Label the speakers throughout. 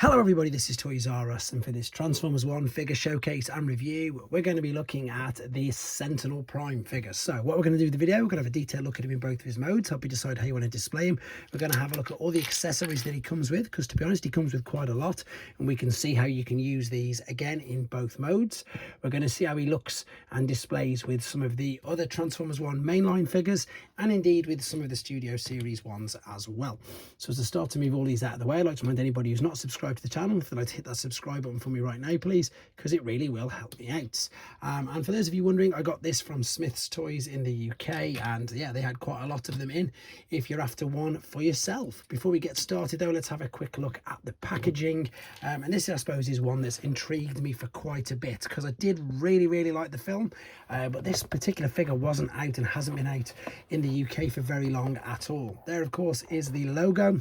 Speaker 1: Hello everybody, this is Toys R Us, and for this Transformers 1 figure showcase and review, we're going to be looking at the Sentinel Prime figure. So what we're going to do in the video, we're going to have a detailed look at him in both of his modes, help you decide how you want to display him. We're going to have a look at all the accessories that he comes with, because to be honest, he comes with quite a lot, and we can see how you can use these again in both modes. We're going to see how he looks and displays with some of the other Transformers 1 mainline figures, and indeed with some of the Studio Series ones as well. So as a start to move all these out of the way, I'd like to remind anybody who's not subscribed to the channel, if they'd like to hit that subscribe button for me right now, please, because it really will help me out. And for those of you wondering, I got this from Smith's Toys in the UK, and yeah, they had quite a lot of them in if you're after one for yourself. Before we get started though, let's have a quick look at the packaging. And this, I suppose, is one that's intrigued me for quite a bit, because I did really like the film, but this particular figure wasn't out and hasn't been out in the UK for very long at all. There, of course, is the logo.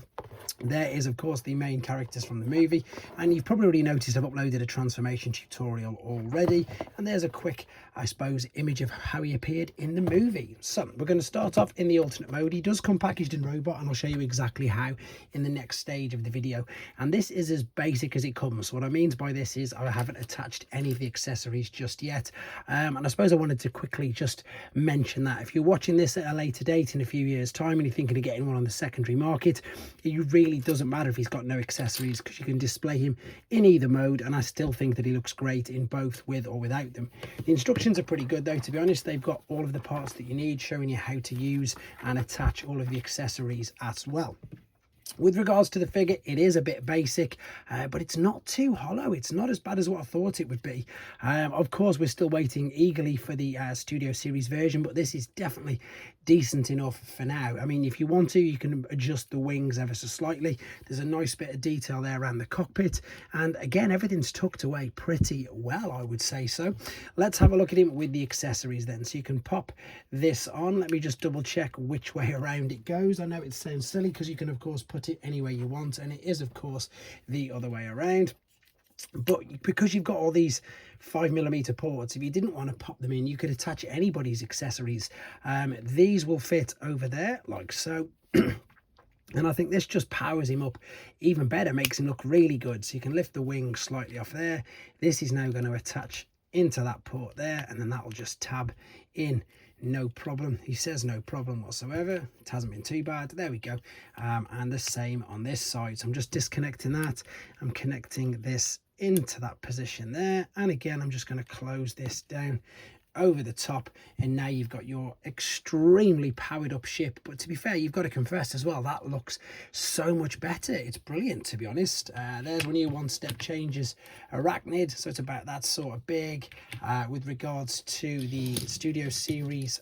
Speaker 1: There is, of course, the main characters from the movie, and you've probably already noticed I've uploaded a transformation tutorial already, and there's a quick, I suppose, image of how he appeared in the movie. So we're going to start off in the alternate mode. He does come packaged in robot, and I'll show you exactly how in the next stage of the video, and this is as basic as it comes. What I mean by this is I haven't attached any of the accessories just yet, and I suppose I wanted to quickly just mention that if you're watching this at a later date in a few years time and you're thinking of getting one on the secondary market, you really doesn't matter if he's got no accessories, because you can display him in either mode, and I still think that he looks great in both, with or without them. The instructions are pretty good though, to be honest. They've got all of the parts that you need, showing you how to use and attach all of the accessories as well. With regards to the figure, it is a bit basic, but it's not too hollow. It's not as bad as what I thought it would be. Of course, we're still waiting eagerly for the Studio Series version, but this is definitely decent enough for now. I mean, if you want to, you can adjust the wings ever so slightly. There's a nice bit of detail there around the cockpit, and again, everything's tucked away pretty well, I would say. So let's have a look at him with the accessories then. So you can pop this on. Let me just double check which way around it goes. I know it sounds silly because you can, of course, put it any way you want, and it is, of course, the other way around. But because you've got all these 5mm ports, if you didn't want to pop them in, you could attach anybody's accessories. These will fit over there like so. And I think this just powers him up even better, makes him look really good. So you can lift the wing slightly off there. This is now going to attach into that port there, and then that will just tab in, no problem. He says no problem whatsoever. It hasn't been too bad. There we go. And the same on this side. So I'm just disconnecting that. I'm connecting this into that position there, and again I'm just going to close this down over the top, and now you've got your extremely powered up ship. But to be fair, you've got to confess as well, that looks so much better. It's brilliant, to be honest. There's one of your one-step changes arachnid, so it's about that sort of big. With regards to the Studio Series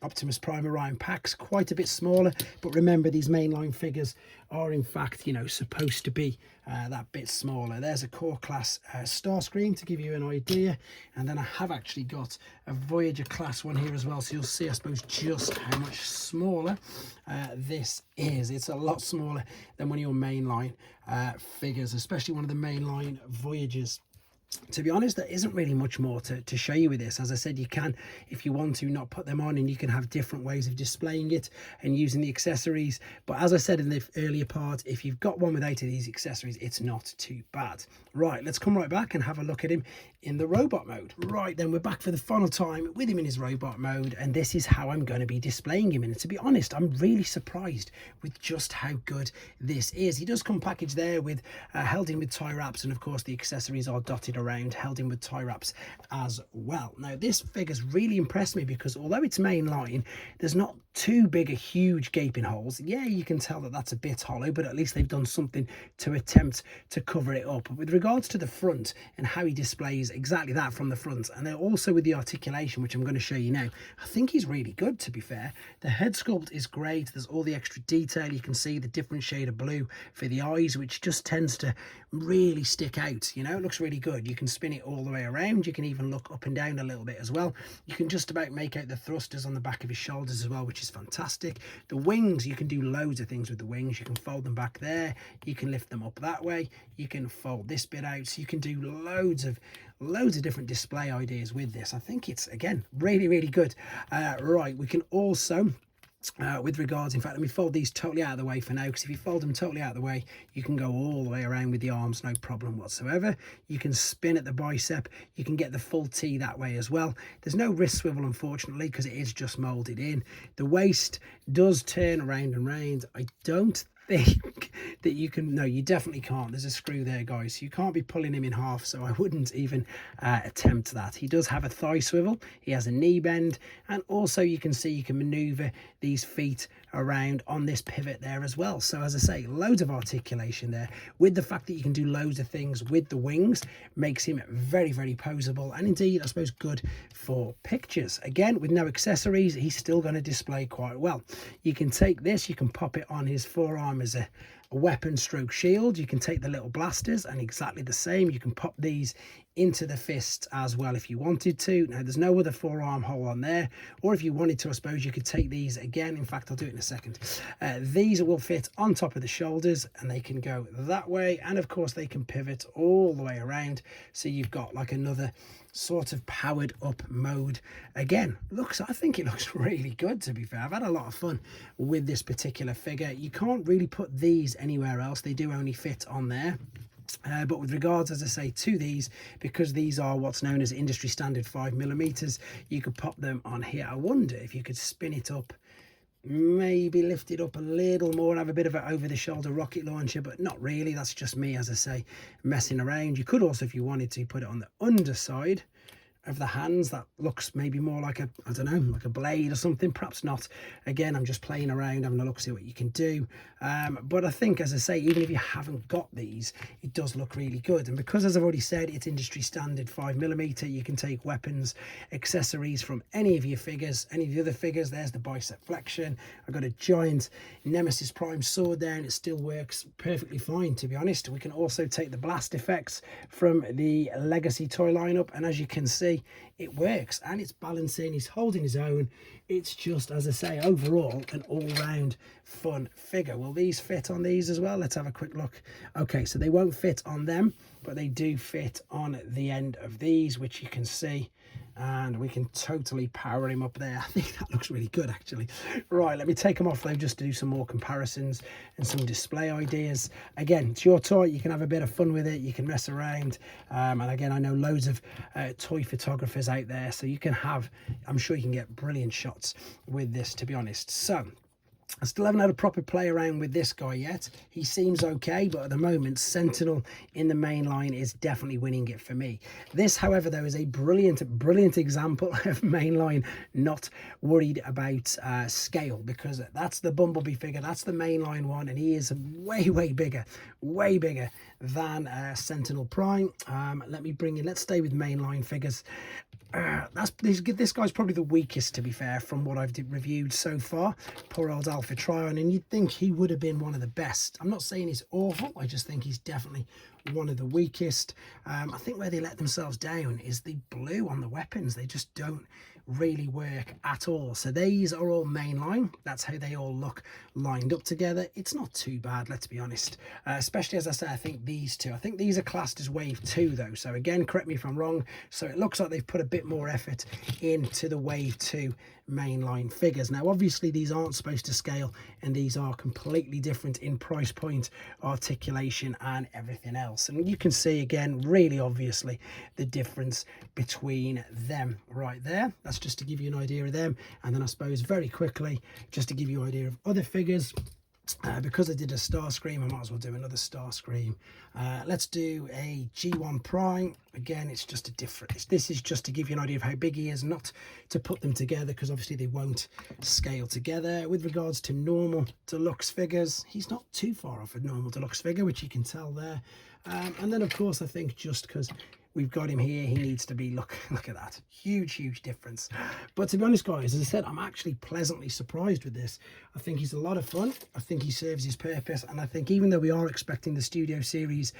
Speaker 1: Optimus Prime Orion packs, quite a bit smaller, but remember, these mainline figures are in fact, you know, supposed to be that bit smaller. There's a core class star screen to give you an idea, and then I have actually got a Voyager class one here as well, so you'll see, I suppose, just how much smaller this is. It's a lot smaller than one of your mainline figures, especially one of the mainline Voyagers. To be honest, there isn't really much more to show you with this. As I said, you can, if you want to, not put them on, and you can have different ways of displaying it and using the accessories. But as I said in the earlier part, if you've got one without these accessories, it's not too bad. Right, let's come right back and have a look at him in the robot mode. Right, then we're back for the final time with him in his robot mode, and this is how I'm going to be displaying him. And to be honest, I'm really surprised with just how good this is. He does come packaged there with held in with tie wraps, and of course the accessories are dotted around, held in with tie wraps as well. Now this figure's really impressed me, because although it's mainline, there's not too big a huge gaping holes. Yeah, you can tell that that's a bit hollow, but at least they've done something to attempt to cover it up. But with regards to the front and how he displays exactly that from the front, and then also with the articulation, which I'm going to show you now, I think he's really good, to be fair. The head sculpt is great. There's all the extra detail. You can see the different shade of blue for the eyes, which just tends to really stick out. You know, it looks really good. You can spin it all the way around. You can even look up and down a little bit as well. You can just about make out the thrusters on the back of his shoulders as well, which is fantastic. The wings, you can do loads of things with the wings. You can fold them back there, you can lift them up that way, you can fold this bit out, so you can do loads of different display ideas with this. I think it's, again, really good. Right, we can also with regards, in fact, let me fold these totally out of the way for now, because if you fold them totally out of the way, you can go all the way around with the arms, no problem whatsoever. You can spin at the bicep, you can get the full T that way as well. There's no wrist swivel, unfortunately, because it is just molded in. The waist does turn around and round. I don't think that you can, no, you definitely can't. There's a screw there, guys, so you can't be pulling him in half, so I wouldn't even attempt that. He does have a thigh swivel, he has a knee bend, and also you can see you can maneuver these feet around on this pivot there as well. So as I say, loads of articulation there. With the fact that you can do loads of things with the wings, makes him very, very poseable, and indeed I suppose good for pictures. Again, with no accessories, he's still going to display quite well. You can take this, you can pop it on his forearm as a weapon stroke shield. You can take the little blasters, and exactly the same, you can pop these into the fist as well if you wanted to. Now there's no other forearm hole on there, or if you wanted to, I suppose you could take these again. In fact, I'll do it in a second. These will fit on top of the shoulders, and they can go that way, and of course they can pivot all the way around, so you've got like another sort of powered up mode. Again, I think it looks really good, to be fair. I've had a lot of fun with this particular figure. You can't really put these anywhere else, they do only fit on there. But with regards, as I say, to these, because these are what's known as industry standard 5mm, you could pop them on here. I wonder if you could spin it up, maybe lift it up a little more, have a bit of an over the shoulder rocket launcher, but not really. That's just me, as I say, messing around. You could also, if you wanted to, put it on the underside of the hands. That looks maybe more like a, I don't know, like a blade or something, perhaps not. Again, I'm just playing around, having a look, see what you can do. But I think, as I say, even if you haven't got these, it does look really good. And because, as I've already said, it's industry standard 5mm, you can take weapons, accessories from any of your figures, any of the other figures. There's the bicep flexion. I've got a giant Nemesis Prime sword there, and it still works perfectly fine, to be honest. We can also take the blast effects from the Legacy toy lineup, and as you can see, it works, and it's balancing, he's holding his own. It's just, as I say, overall an all-round fun figure. Will these fit on these as well? Let's have a quick look. Okay, so they won't fit on them, but they do fit on the end of these, which you can see, and we can totally power him up there. I think that looks really good, actually. Right, let me take them off though, just to do some more comparisons and some display ideas. Again, it's your toy, you can have a bit of fun with it, you can mess around, and again, I know loads of toy photographers out there, so you can have, I'm sure you can get brilliant shots with this, to be honest. So I still haven't had a proper play around with this guy yet. He seems okay, but at the moment, Sentinel in the main line is definitely winning it for me. This, however, though, is a brilliant example of mainline not worried about scale, because that's the Bumblebee figure, that's the mainline one, and he is way bigger than Sentinel Prime. Let me bring in, let's stay with mainline figures. This guy's probably the weakest, to be fair, from what I've reviewed so far. Poor old Alpha Trion, and you'd think he would have been one of the best. I'm not saying he's awful, I just think he's definitely one of the weakest. I think where they let themselves down is the blue on the weapons. They just don't really work at all. So these are all mainline, that's how they all look lined up together. It's not too bad, let's be honest, especially, as I say, I think these are classed as wave 2 though, so again, correct me if I'm wrong. So it looks like they've put a bit more effort into the wave 2 mainline figures. Now obviously these aren't supposed to scale, and these are completely different in price point, articulation, and everything else, and you can see again really obviously the difference between them right there. That's just to give you an idea of them, and then I suppose very quickly just to give you an idea of other figures. Because I did a Starscream, I might as well do another Starscream. Let's do a G1 Prime. Again, it's just a different, this is just to give you an idea of how big he is, not to put them together, because obviously they won't scale together. With regards to normal deluxe figures, he's not too far off a normal deluxe figure, which you can tell there. And then of course, I think just because we've got him here, he needs to be, look at that, huge difference. But to be honest, guys, as I said, I'm actually pleasantly surprised with this. I think he's a lot of fun, I think he serves his purpose, and I think even though we are expecting the Studio Series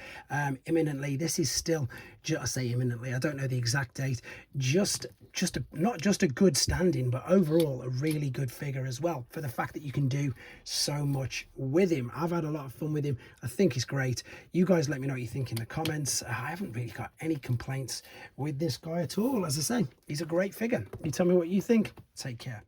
Speaker 1: imminently, this is still, I say imminently, I don't know the exact date, not just a good stand-in, but overall a really good figure as well, for the fact that you can do so much with him. I've had a lot of fun with him, I think he's great. You guys let me know what you think in the comments. I haven't really got any complaints with this guy at all. As I say, he's a great figure. You tell me what you think. Take care.